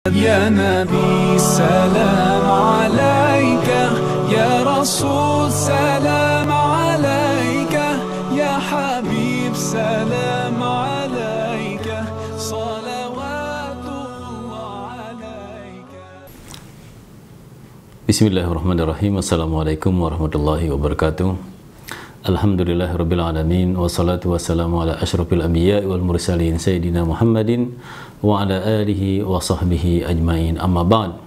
Ya Nabi salam alaika, Ya Rasul salam alaika, Ya Habib salam alaika, salawatullah alaika. Bismillahirrahmanirrahim. Assalamualaikum warahmatullahi wabarakatuh. Alhamdulillahirabbil alamin, wassalatu wassalamu ala asyrafil anbiya'i wal mursalin sayyidina Muhammadin wa ala alihi wa sahbihi ajmain. Amma ba'd.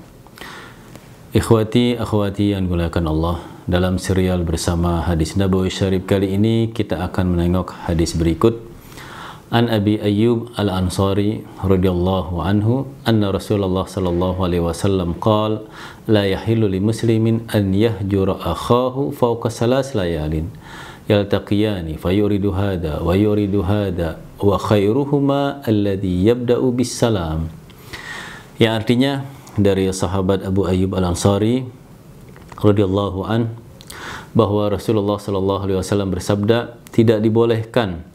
Ikhwati akhwati yang dimuliakan Allah, dalam serial bersama hadis Nabawi Syarif kali ini kita akan menengok hadis berikut. An Abi Ayyub Al-Ansari radhiyallahu anhu anna Rasulullah sallallahu alaihi wasallam qala la yahillu li muslimin an yahjura akhahu fawqa salas layalin yaltaqiyani fayuridu hada wa yuridu hada wa khairuhuma alladhi yabda'u bis salam. Yang artinya dari sahabat Abu Ayyub Al-Ansari radhiyallahu an bahwa Rasulullah sallallahu alaihi wasallam bersabda, tidak dibolehkan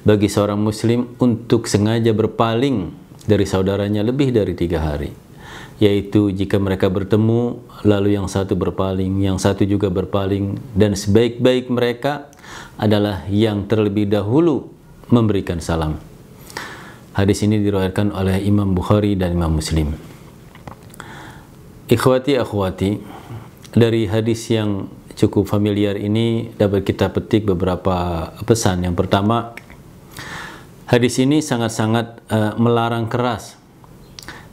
bagi seorang muslim untuk sengaja berpaling dari saudaranya lebih dari 3 hari, yaitu jika mereka bertemu lalu yang satu berpaling, yang satu juga berpaling, dan sebaik-baik mereka adalah yang terlebih dahulu memberikan salam. Hadis ini diriwayatkan oleh Imam Bukhari dan Imam Muslim. Ikhwati akhwati, dari hadis yang cukup familiar ini dapat kita petik beberapa pesan. Yang pertama, hadis ini sangat-sangat melarang keras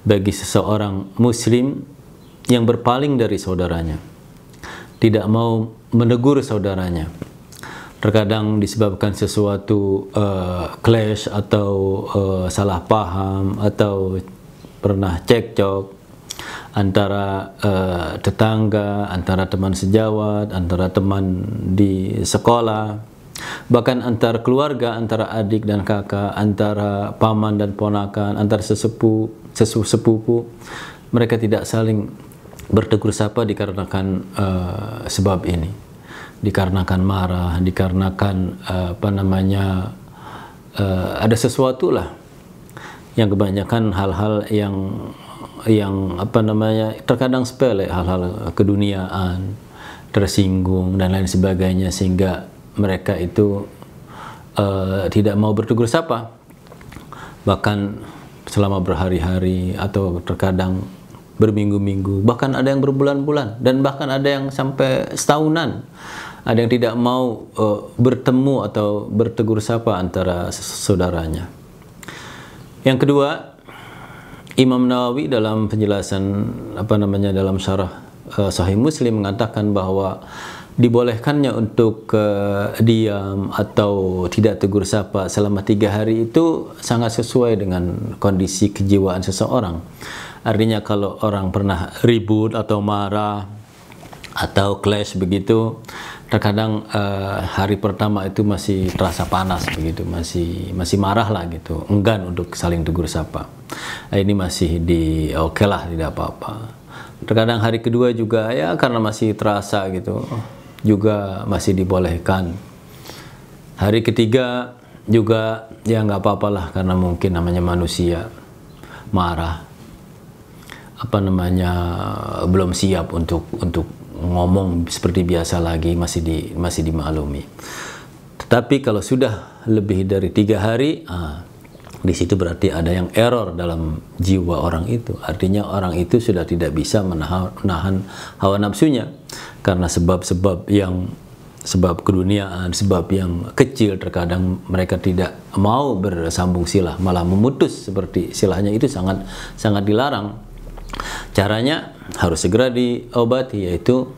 bagi seseorang muslim yang berpaling dari saudaranya, tidak mau menegur saudaranya. Terkadang disebabkan sesuatu clash atau salah paham atau pernah cekcok antara tetangga, antara teman sejawat, antara teman di sekolah, bahkan antar keluarga, antara adik dan kakak, antara paman dan ponakan, antara sepupu, mereka tidak saling bertegur sapa dikarenakan sebab ini, dikarenakan marah, dikarenakan ada sesuatu lah yang kebanyakan hal-hal yang terkadang sepele, hal-hal keduniaan, tersinggung dan lain sebagainya, sehingga mereka itu tidak mau bertegur sapa, bahkan selama berhari-hari atau terkadang berminggu-minggu, bahkan ada yang berbulan-bulan, dan bahkan ada yang sampai setahunan. Ada yang tidak mau bertemu atau bertegur sapa antara saudaranya. Yang kedua, Imam Nawawi dalam penjelasan dalam syarah Sahih Muslim mengatakan bahwa dibolehkannya untuk diam atau tidak tegur sapa selama 3 hari itu sangat sesuai dengan kondisi kejiwaan seseorang. Artinya kalau orang pernah ribut atau marah atau clash begitu, terkadang hari pertama itu masih terasa panas begitu, masih marah lah gitu, enggan untuk saling tegur sapa. Ini masih oke lah, tidak apa-apa. Terkadang hari kedua juga ya karena masih terasa gitu, juga masih dibolehkan. Hari ketiga juga ya nggak apa-apalah, karena mungkin namanya manusia marah, belum siap untuk ngomong seperti biasa lagi, masih dimaklumi. Tetapi kalau sudah lebih dari 3 hari, di situ berarti ada yang error dalam jiwa orang itu. Artinya orang itu sudah tidak bisa menahan hawa nafsunya karena sebab keduniaan, sebab yang kecil. Terkadang mereka tidak mau bersambung silah, malah memutus seperti silahnya, itu sangat dilarang. Caranya harus segera diobati, yaitu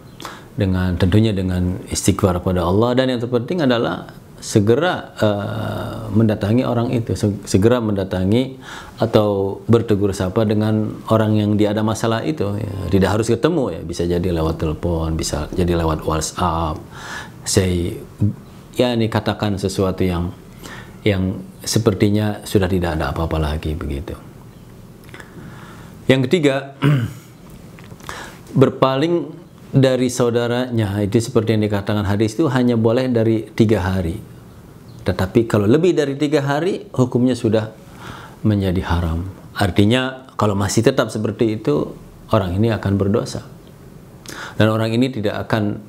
tentunya dengan istighfar kepada Allah, dan yang terpenting adalah segera mendatangi orang itu, segera mendatangi atau bertegur sapa dengan orang yang dia ada masalah itu. Ya, tidak harus ketemu, ya, bisa jadi lewat telepon, bisa jadi lewat WhatsApp. Katakan sesuatu yang sepertinya sudah tidak ada apa-apa lagi begitu. Yang ketiga, berpaling dari saudaranya itu seperti yang dikatakan hadis itu hanya boleh dari 3 hari. Tetapi kalau lebih dari 3 hari, hukumnya sudah menjadi haram. Artinya Kalau masih tetap seperti itu, orang ini akan berdosa. Dan orang ini tidak akan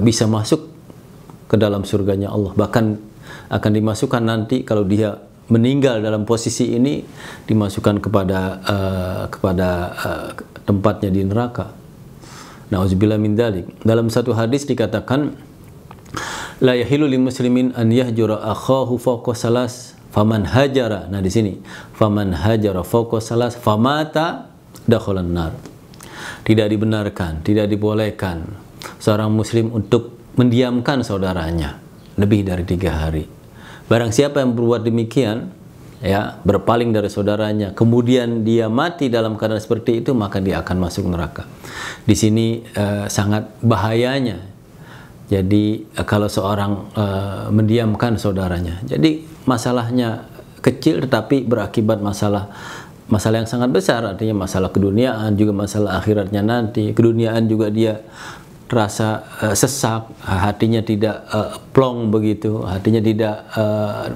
bisa masuk ke dalam surganya Allah. Bahkan akan dimasukkan nanti kalau dia meninggal dalam posisi ini, dimasukkan kepada tempatnya di neraka. Nauzubillah min dzalik. Dalam satu hadis dikatakan, la yahilu lil muslimin an yahjura akhahu fawqa salas faman hajara. Nah di sini, faman hajara fawqa salas famata dakhalan nar. Tidak dibenarkan, tidak dibolehkan seorang muslim untuk mendiamkan saudaranya lebih dari 3 hari. Barang siapa yang berbuat demikian, ya, berpaling dari saudaranya, kemudian dia mati dalam keadaan seperti itu, maka dia akan masuk neraka. Di sini sangat bahayanya. Jadi kalau seorang mendiamkan saudaranya, jadi masalahnya kecil tetapi berakibat masalah yang sangat besar, artinya masalah keduniaan, juga masalah akhiratnya nanti. Keduniaan juga dia terasa sesak, hatinya tidak plong begitu, hatinya tidak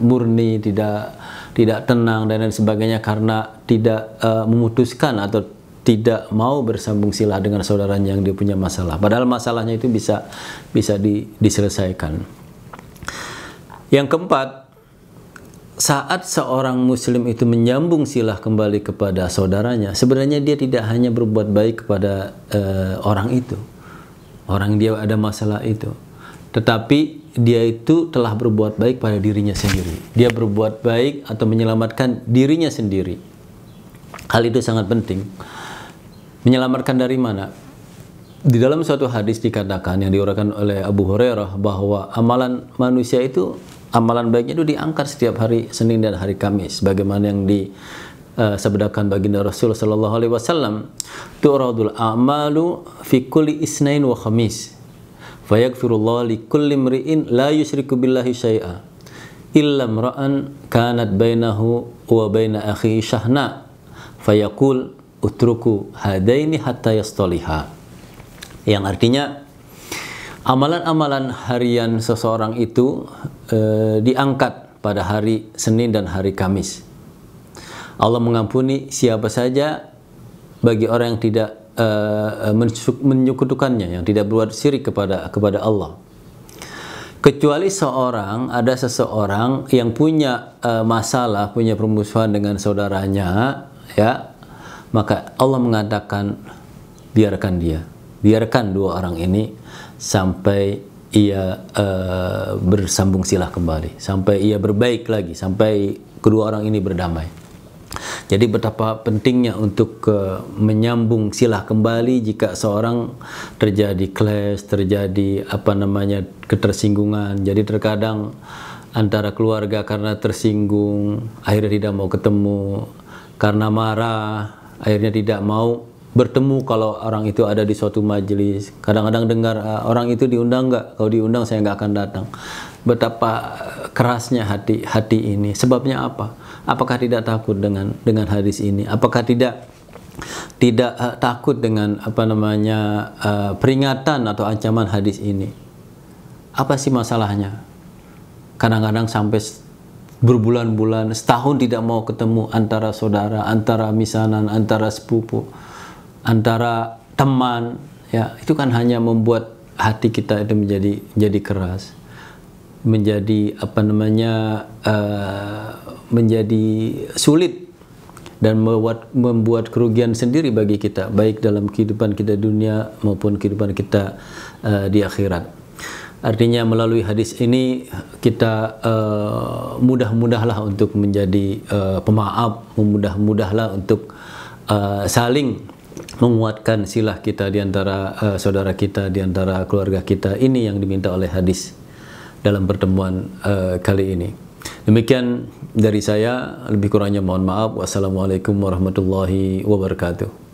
murni, tidak tenang dan lain sebagainya, karena tidak memutuskan atau tidak mau bersambung silah dengan saudaranya yang dia punya masalah. Padahal masalahnya itu bisa diselesaikan. Yang keempat, saat seorang muslim itu menyambung silah kembali kepada saudaranya, sebenarnya dia tidak hanya berbuat baik kepada orang itu, orang dia ada masalah itu, tetapi dia itu telah berbuat baik pada dirinya sendiri. Dia berbuat baik atau menyelamatkan dirinya sendiri. Hal itu sangat penting. Menyelamatkan dari mana? Di dalam suatu hadis dikatakan, yang diuraikan oleh Abu Hurairah, bahwa amalan manusia itu, amalan baiknya itu diangkat setiap hari Senin dan hari Kamis, bagaimana yang disabdakan baginda Rasul sallallahu alaihi wasallam, tu'radul a'malu fi kulli isnain wa khamis fayaghfirullahu li kulli imri'in la yusyriku billahi syai'a illa imra'an kanat bainahu wa baina akhihi syahna fayaqul utruku hadaini hatta yastaliha. Yang artinya, amalan-amalan harian seseorang itu diangkat pada hari Senin dan hari Kamis. Allah mengampuni siapa saja bagi orang yang tidak menyekutukannya, yang tidak berbuat syirik kepada Allah. Kecuali ada seseorang yang punya masalah, punya permusuhan dengan saudaranya, ya, maka Allah mengatakan biarkan dua orang ini sampai ia bersambung silah kembali, sampai ia berbaik lagi, sampai kedua orang ini berdamai. Jadi betapa pentingnya untuk menyambung silah kembali jika seorang terjadi clash, terjadi ketersinggungan. Jadi terkadang antara keluarga karena tersinggung akhirnya tidak mau ketemu, karena marah akhirnya tidak mau bertemu kalau orang itu ada di suatu majelis. Kadang-kadang dengar orang itu diundang nggak? Kalau diundang saya nggak akan datang. Betapa kerasnya hati ini. Sebabnya apa? Apakah tidak takut dengan hadis ini? Apakah tidak takut dengan peringatan atau ancaman hadis ini? Apa sih masalahnya? Kadang-kadang sampai berbulan-bulan, setahun tidak mau ketemu antara saudara, antara misanan, antara sepupu, antara teman, ya, itu kan hanya membuat hati kita itu menjadi keras, menjadi menjadi sulit, dan membuat kerugian sendiri bagi kita, baik dalam kehidupan kita dunia maupun kehidupan kita di akhirat. Artinya melalui hadis ini kita mudah-mudahlah untuk menjadi pemaaf, mudah-mudahlah untuk saling menguatkan silah kita di antara saudara kita, di antara keluarga kita. Ini yang diminta oleh hadis dalam pertemuan kali ini. Demikian dari saya, lebih kurangnya mohon maaf. Wassalamualaikum warahmatullahi wabarakatuh.